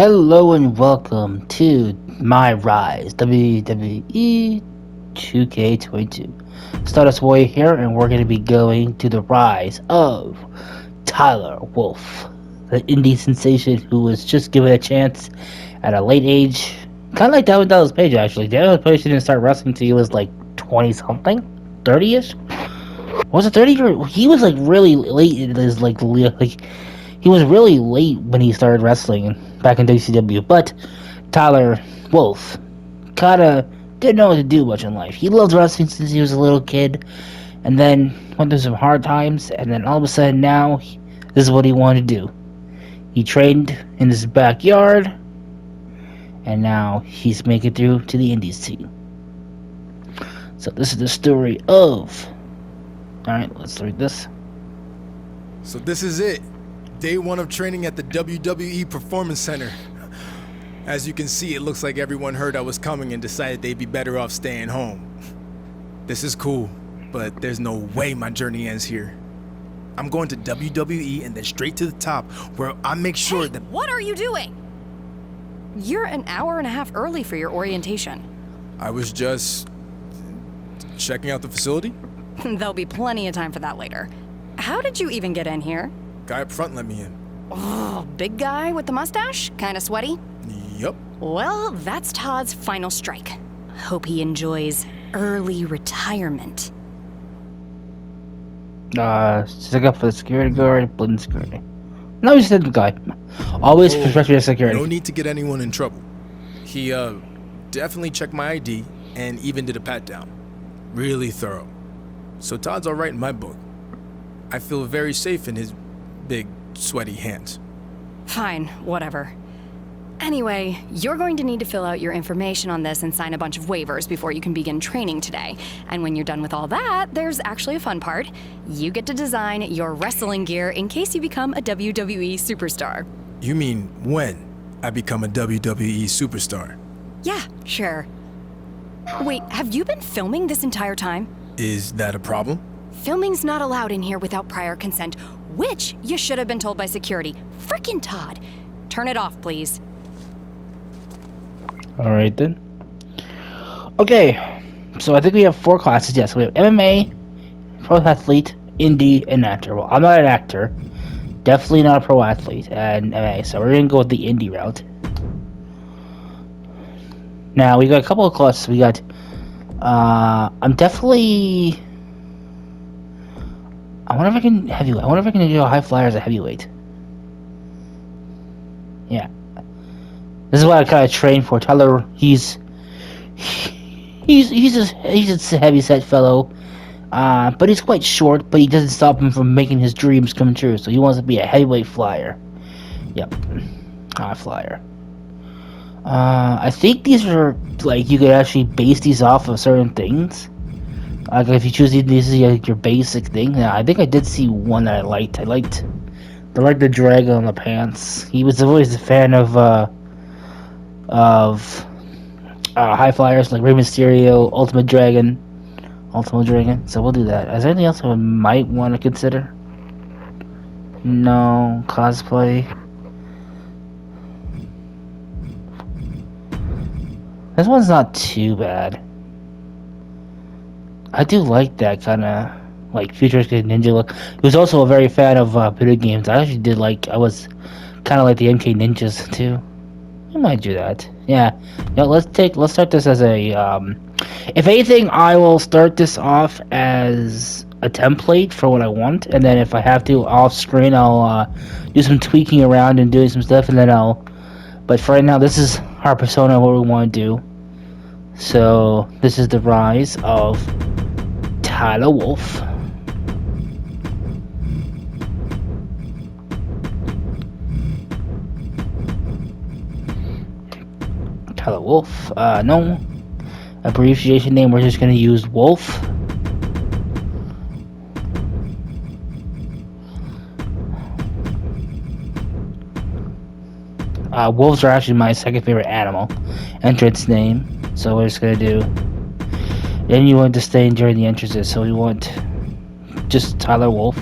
Hello and welcome to My Rise WWE 2K22. Stardust Warrior here, and we're going to be going to the rise of Tyler Wolf, the indie sensation who was just given a chance at a late age. Kind of like Dallas Page, actually. Dallas Page didn't start wrestling until he was like 20 something, 30 ish. Was it 30 or he was like really late in his like he was really late when he started wrestling back in WCW, but Tyler Wolf kinda didn't know what to do much in life. He loved wrestling since he was a little kid, and then went through some hard times, and then all of a sudden now, this is what he wanted to do. He trained in his backyard, and now he's making it through to the Indies team. So this is the story of... Alright, let's read this. So this is it. Day one of training at the WWE Performance Center. As you can see, it looks like everyone heard I was coming and decided they'd be better off staying home. This is cool, but there's no way my journey ends here. I'm going to WWE and then straight to the top, where I make sure that... What are you doing? You're an hour and a half early for your orientation. I was just... checking out the facility? There'll be plenty of time for that later. How did you even get in here? Guy up front let me in. Oh, big guy with the mustache? Kinda sweaty? Yup. Well, that's Todd's final strike. Hope he enjoys early retirement. Stick up for the security guard, blind security. No, he said the guy. Always protect your security. No need to get anyone in trouble. He, definitely checked my ID and even did a pat-down. Really thorough. So Todd's alright in my book. I feel very safe in his big, sweaty hands. Fine, whatever. Anyway, you're going to need to fill out your information on this and sign a bunch of waivers before you can begin training today. And when you're done with all that, there's actually a fun part. You get to design your wrestling gear in case you become a WWE superstar. You mean when I become a WWE superstar? Yeah, sure. Wait, have you been filming this entire time? Is that a problem? Filming's not allowed in here without prior consent, which you should have been told by security. Frickin' Todd. Turn it off, please. Alright then. Okay, so I think we have 4 classes. Yes, we have MMA, pro athlete, indie, and actor. Well, I'm not an actor. Definitely not a pro athlete and MMA, so we're gonna go with the indie route. Now, we got a couple of classes. We got, I'm definitely... I wonder if I can heavyweight. I wonder if I can do a high flyer as a heavyweight. Yeah. This is what I kind of train for. Tyler, he's a heavy set fellow, but he's quite short. But he doesn't stop him from making his dreams come true. So he wants to be a heavyweight flyer. Yep, high flyer. I think these are like you could actually base these off of certain things. Like if you choose these as like your basic thing. Now, I think I did see one that I liked. I liked the dragon on the pants. He was always a fan of high flyers like Rey Mysterio, Ultimate Dragon. So we'll do that. Is there anything else I might want to consider? No cosplay. This one's not too bad. I do like that kind of like futuristic ninja look. He was also a very fan of video games. I actually did like. I was kind of like the MK Ninjas too. I might do that. Yeah. No, let's start this as a. If anything, I will start this off as a template for what I want, and then if I have to off screen, I'll do some tweaking around and doing some stuff, and then I'll. But for right now, this is our persona, what we want to do. So this is the rise of Tyler Wolf. Tyler Wolf. No abbreviation name. We're just gonna use Wolf. Wolves are actually my second favorite animal. Entrance name. So we're just gonna do. Then you want to stay during the entrances. So we want just Tyler Wolf.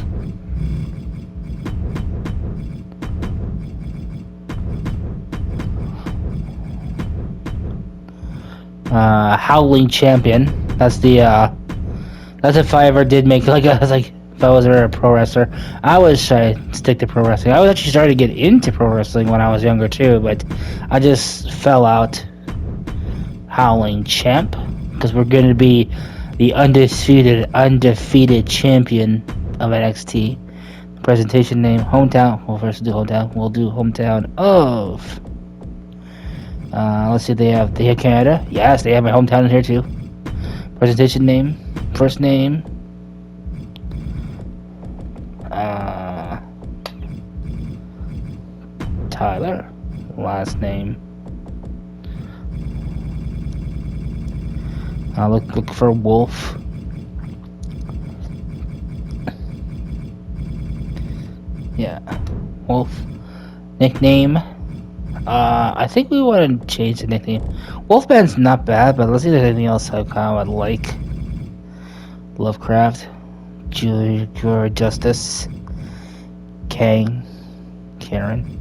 Howling Champion. That's if I ever did make if I was ever a pro wrestler. I was trying to stick to pro wrestling. I was actually starting to get into pro wrestling when I was younger too, but I just fell out. Howling Champ, because we're going to be the undefeated champion of NXT. Presentation name, hometown. We'll first do hometown. We'll do hometown of. Let's see. They have Canada. Yes, they have my hometown in here too. Presentation name, first name. Tyler. Last name. Look for Wolf. Yeah, Wolf. Nickname. I think we want to change the nickname. Wolfman's not bad, but let's see if there's anything else I kind of would like. Lovecraft. Junior Justice. Kang. Karen.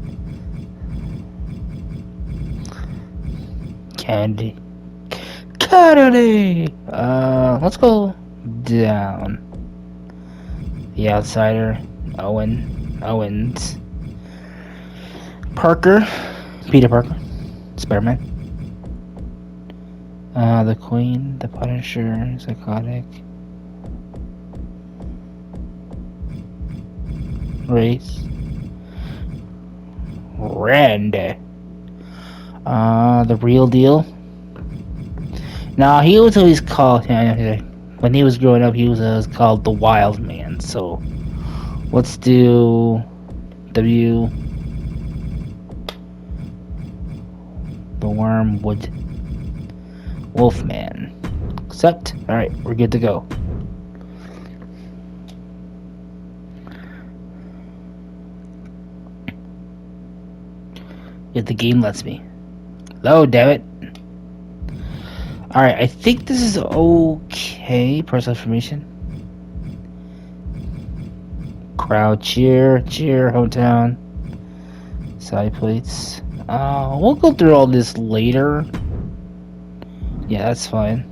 Candy. Kennedy! Let's go down. The Outsider. Owens. Parker. Peter Parker. Spider-Man. The Queen. The Punisher. Psychotic. Race. Randy. The Real Deal. Now, he was always called, when he was growing up, he was called the Wild Man. So, let's do W. The Wormwood Wolfman. Accept. Alright, we're good to go. If the game lets me. Load, damn it. Alright, I think this is okay. Personal information. Crowd cheer, hometown. Side plates. We'll go through all this later. Yeah, that's fine.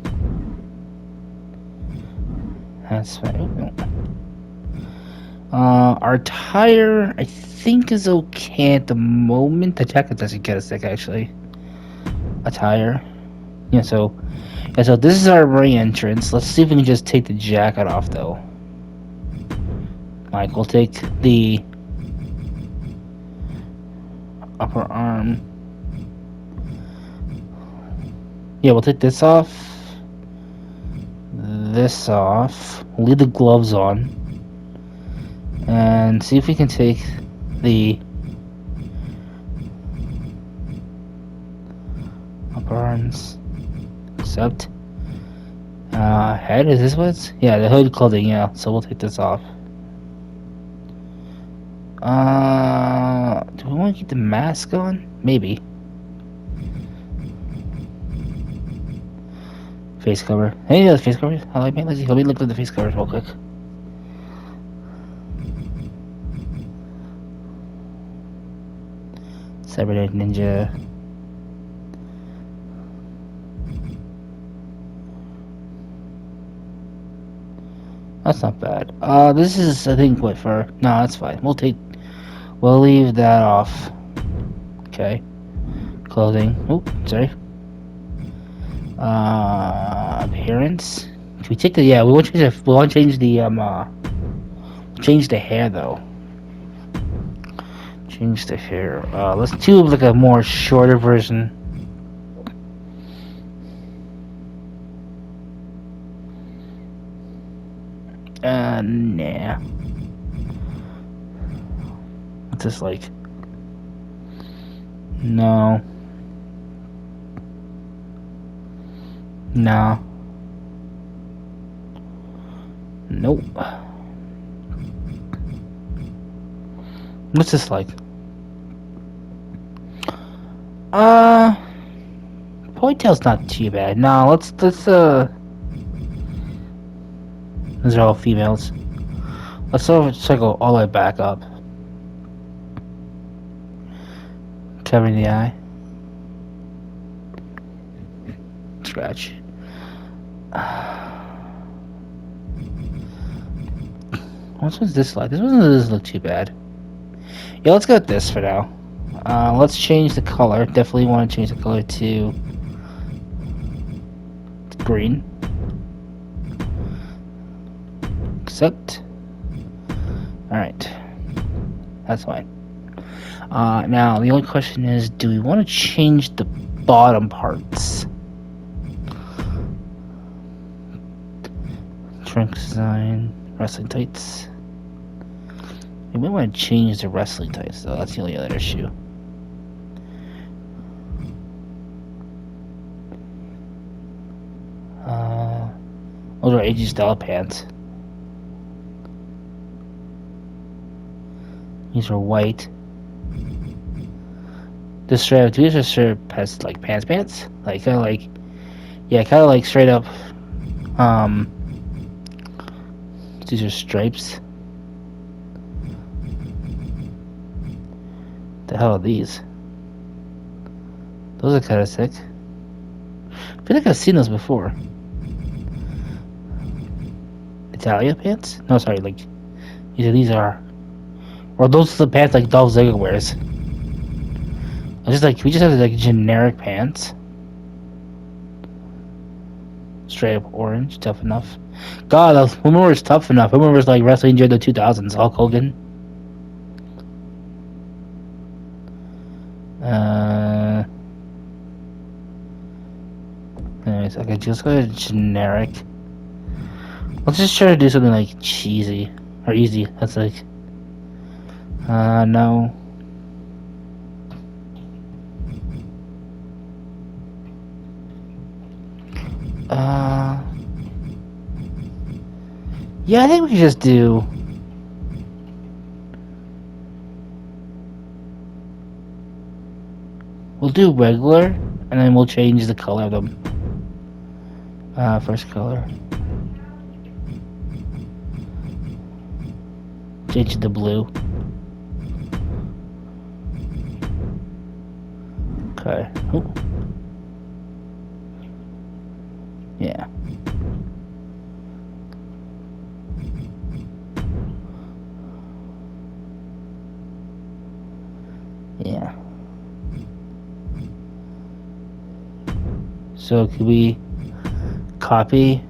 That's fine. Our tire, I think, is okay at the moment. The jacket doesn't get us sick, actually. A tire. Yeah, so this is our ring entrance. Let's see if we can just take the jacket off, though. Mike, we'll take the upper arm. Yeah, we'll take this off. This off. We'll leave the gloves on. And see if we can take the upper arms. Accept. Head, is this what's? Yeah, the hood clothing, yeah. So we'll take this off. Do we want to keep the mask on? Maybe. Face cover. Any other face covers? Let me look at the face covers real quick. Cybernetic Ninja. That's not bad. This is, I think, what for? No, that's fine. We'll leave that off. Okay. Clothing. Oh, sorry. Appearance. Can we take the? Yeah, we want to change the change the hair though. Change the hair. Let's do like a more shorter version. Nah. What's this like? No. No. Nope. What's this like? Ponytail's not too bad. No, let's these are all females. Let's cycle all the way back up. Covering the eye. scratch. Which one's this like? This one doesn't look too bad. Yeah, let's go with this for now. Let's change the color. Definitely want to change the color to green. Accept. Alright. That's fine. Now, the only question is, do we want to change the bottom parts? Trunk design, wrestling tights. We might want to change the wrestling tights, though. That's the only other issue. Those are AG style pants. These are white. This strap, these are straight has like pants, like kind of like, yeah, kind of like straight up. These are stripes. The hell are these? Those are kind of sick. I feel like I've seen those before. Italia pants? No, sorry, like these are. Or those are the pants like Dolph Ziggler wears. I just like we just have like generic pants. Straight up orange, tough enough. God, who remembers tough enough? Who remembers like wrestling during the 2000s? Hulk Hogan. Anyways, okay, just go to generic. Let's just try to do something like cheesy or easy. That's like, no. Yeah, I think we can just do. We'll do regular, and then we'll change the color of them. First color. Change it to blue. Okay. Ooh. Yeah. Yeah. So could we copy?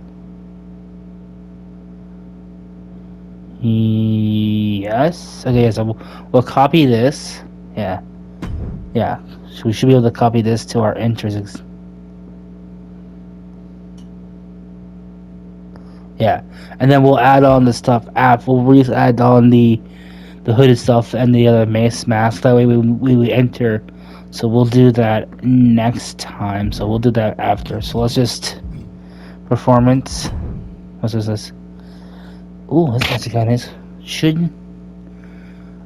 Yes. Okay, so we'll copy this. Yeah. Yeah. So we should be able to copy this to our entries. Yeah. And then we'll add on the stuff we'll add on the hooded stuff and the other mask. That way we enter. So we'll do that next time. So we'll do that after. So let's just performance. What's this? Ooh, that's actually kind of nice. Shouldn't.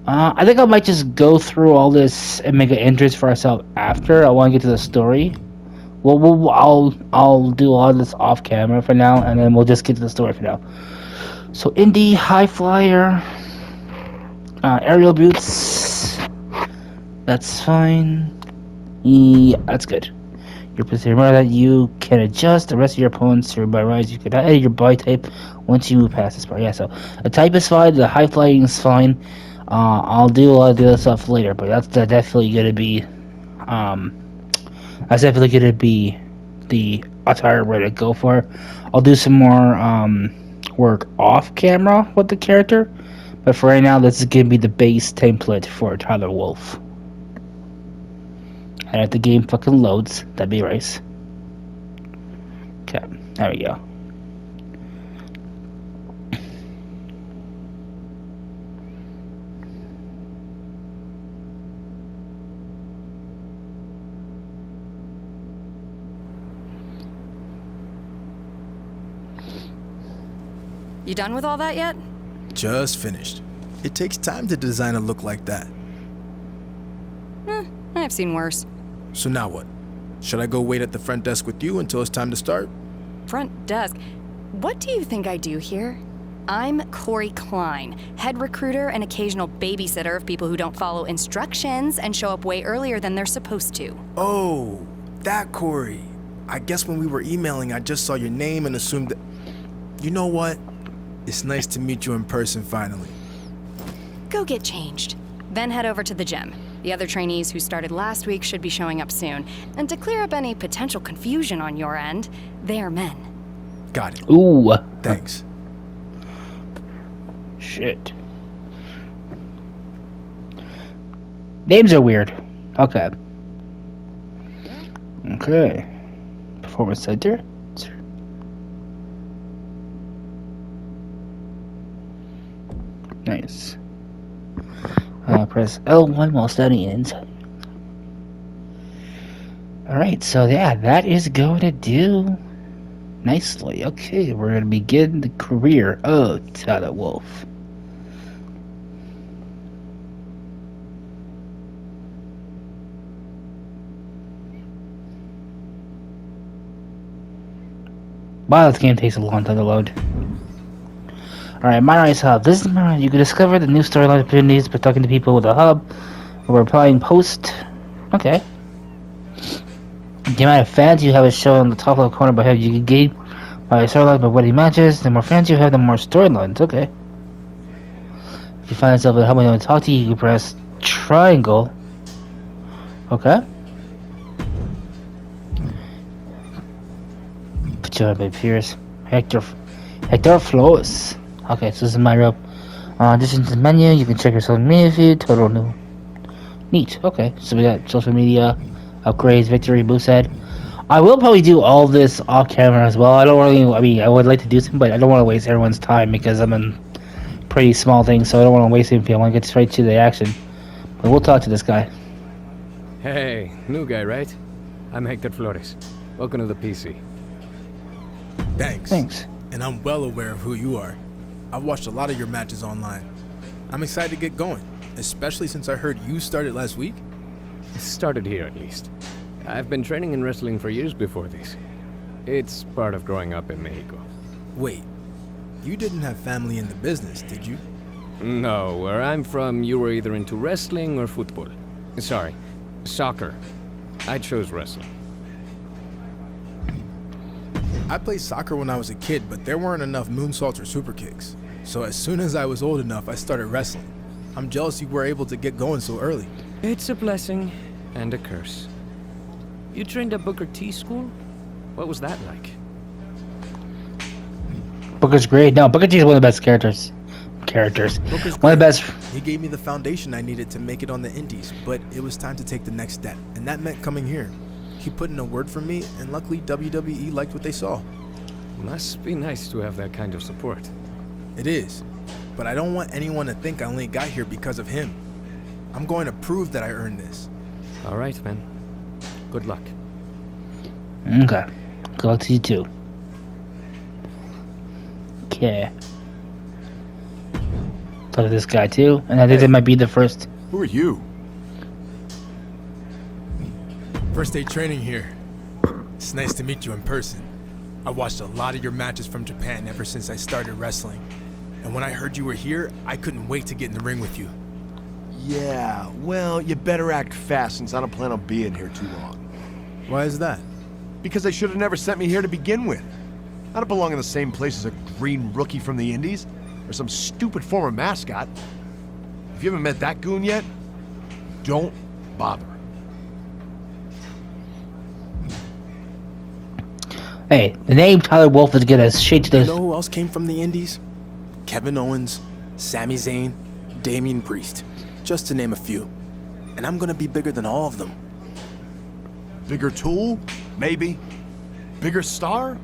I think I might just go through all this and make an entrance for ourselves after. I want to get to the story. I'll do all this off camera for now, and then we'll just get to the story for now. So indie, high flyer, aerial boots. That's fine. Yeah, that's good. Your position. Remember that you can adjust the rest of your opponents to by rise. You can edit your body type once you move past this part. Yeah, so the type is fine. The high flying is fine. I'll do a lot of the other stuff later, but that's definitely gonna be. That's definitely gonna be the attire we're gonna go for. I'll do some more work off camera with the character, but for right now, this is gonna be the base template for Tyler Wolf. And if the game fucking loads, that'd be nice. Okay, there we go. You done with all that yet? Just finished. It takes time to design a look like that. I've seen worse. So now what? Should I go wait at the front desk with you until it's time to start? Front desk? What do you think I do here? I'm Corey Klein, head recruiter and occasional babysitter of people who don't follow instructions and show up way earlier than they're supposed to. Oh, that Corey. I guess when we were emailing, I just saw your name and assumed that... You know what? It's nice to meet you in person finally. Go get changed. Then head over to the gym. The other trainees who started last week should be showing up soon. And to clear up any potential confusion on your end, they are men. Got it. Ooh. Thanks. Shit. Names are weird. Okay. Okay. Performance Center. Nice. Press L1 while standing inside. Alright, so yeah, that is going to do nicely. Okay, we're going to begin the career of Tyler Wolf. Wow, this game takes a long time to load. Alright, My Rise Hub. This is My Rise. You can discover the new storyline opportunities by talking to people with the hub or replying post. Okay. The amount of fans you have is shown on the top left corner behind you. You can gain by storyline by winning matches. The more fans you have, the more storylines. Okay. If you find yourself in a hub and you want to talk to you, you can press triangle. Okay. Put you on by Pierce. Hector Flores. Okay, so this is my rope. Addition to the menu, you can check your social media feed. Total new. Neat. Okay, so we got social media, upgrades, victory, boosted. I will probably do all this off camera as well. I don't really. I mean, I would like to do some, but I don't want to waste everyone's time because I'm in pretty small things, so I don't want to waste anything. I want to get straight to the action. But we'll talk to this guy. Hey, new guy, right? I'm Hector Flores. Welcome to the PC. Thanks. And I'm well aware of who you are. I've watched a lot of your matches online. I'm excited to get going, especially since I heard you started last week. Started here, at least. I've been training in wrestling for years before this. It's part of growing up in Mexico. Wait, you didn't have family in the business, did you? No, where I'm from, you were either into wrestling or football. Sorry, soccer. I chose wrestling. I played soccer when I was a kid, but there weren't enough moonsaults or super kicks. So as soon as I was old enough, I started wrestling. I'm jealous you were able to get going so early. It's a blessing and a curse. You trained at Booker T school? What was that like? Booker's great. No, Booker T is one of the best characters. Booker's One of the best. He gave me the foundation I needed to make it on the indies, but it was time to take the next step, and that meant coming here. He put in a word for me, and luckily WWE liked what they saw. Must be nice to have that kind of support. It is, but I don't want anyone to think I only got here because of him. I'm going to prove that I earned this. All right, man. Good luck. Okay. Good luck to you too. Okay. Talk to this guy too, and I think they might be the first. Who are you? First day training here. It's nice to meet you in person. I watched a lot of your matches from Japan ever since I started wrestling. And when I heard you were here, I couldn't wait to get in the ring with you. Yeah, well, you better act fast since I don't plan on being here too long. Why is that? Because they should have never sent me here to begin with. I don't belong in the same place as a green rookie from the Indies, or some stupid former mascot. If you haven't met that goon yet, don't bother. Hey, the name Tyler Wolf is gonna shake to You this. know who else came from the Indies? Kevin Owens, Sami Zayn, Damian Priest, just to name a few. And I'm gonna be bigger than all of them. Bigger tool? Maybe. Bigger star?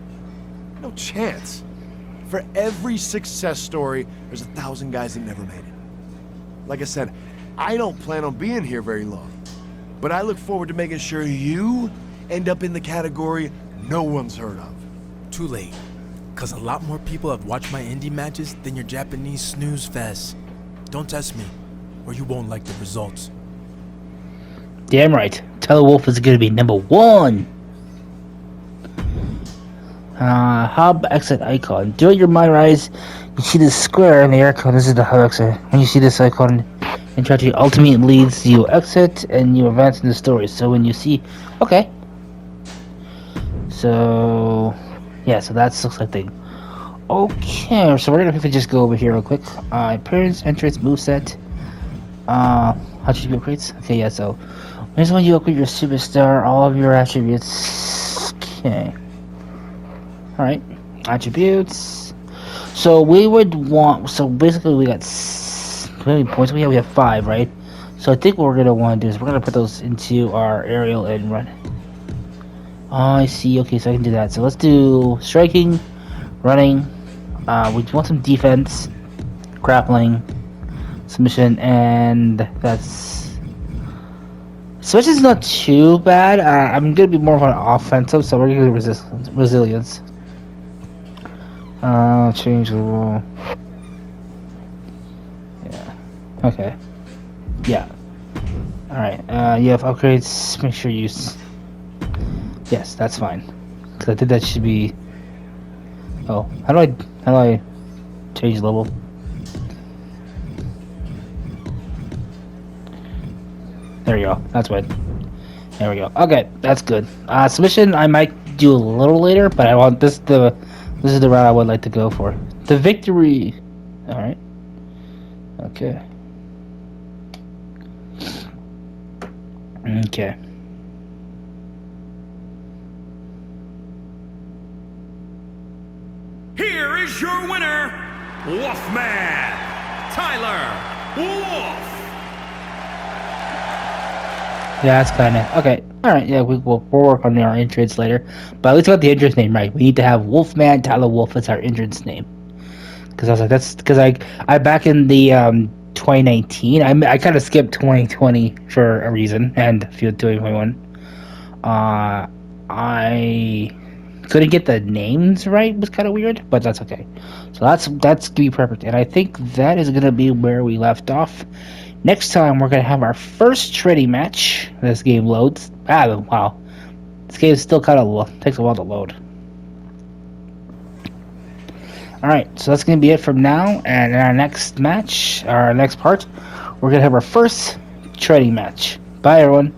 No chance. For every success story, there's 1,000 guys that never made it. Like I said, I don't plan on being here very long. But I look forward to making sure you end up in the category no one's heard of. Too late. Cause a lot more people have watched my indie matches than your Japanese snooze fest. Don't test me, or you won't like the results. Damn right. Tyler Wolf is gonna be #1. Hub exit icon. During your My Rise, you see this square in the icon. This is the hub exit. When you see this icon, and try to ultimate leads, you exit and you advance in the story. So when you see, okay. So, yeah, so that looks like they... Okay, so we're gonna quickly just go over here real quick. Appearance, entrance, moveset. How should you upgrades? Okay, yeah, so... Here's when you upgrade your superstar, all of your attributes. Okay. Alright, attributes. So we would want... So basically we got... How many points we have? We have 5, right? So I think what we're gonna want to do is we're gonna put those into our aerial and run. I see. Okay, so I can do that. So let's do striking, running. We want some defense, grappling, submission, and that's. Submission is not too bad. I'm gonna be more of an offensive, so we're gonna do resilience. Change the rule. Yeah. Okay. Yeah. Alright, you have upgrades, make sure you... Yes, that's fine. Because I think that should be... Oh, how do I change level? There you go, that's right. There we go. Okay, that's good. Submission I might do a little later, but I want this is the route I would like to go for. The victory! Alright. Okay. Okay. Here is your winner, Wolfman, Tyler Wolf. Yeah, that's kind of okay. All right, yeah, we'll work on our entrance later, but at least we got the entrance name right. We need to have Wolfman Tyler Wolf as our entrance name, because I was like, that's because I back in the 2019. I kind of skipped 2020 for a reason, and 2021. I couldn't get the names right. It was kind of weird, but that's okay. So that's gonna be perfect, and I think that is gonna be where we left off. Next time we're gonna have our first trading match. This game loads. Wow, this game still kind of takes a while to load. Alright, so that's going to be it from now, and in our next match, our next part, we're going to have our first trading match. Bye, everyone.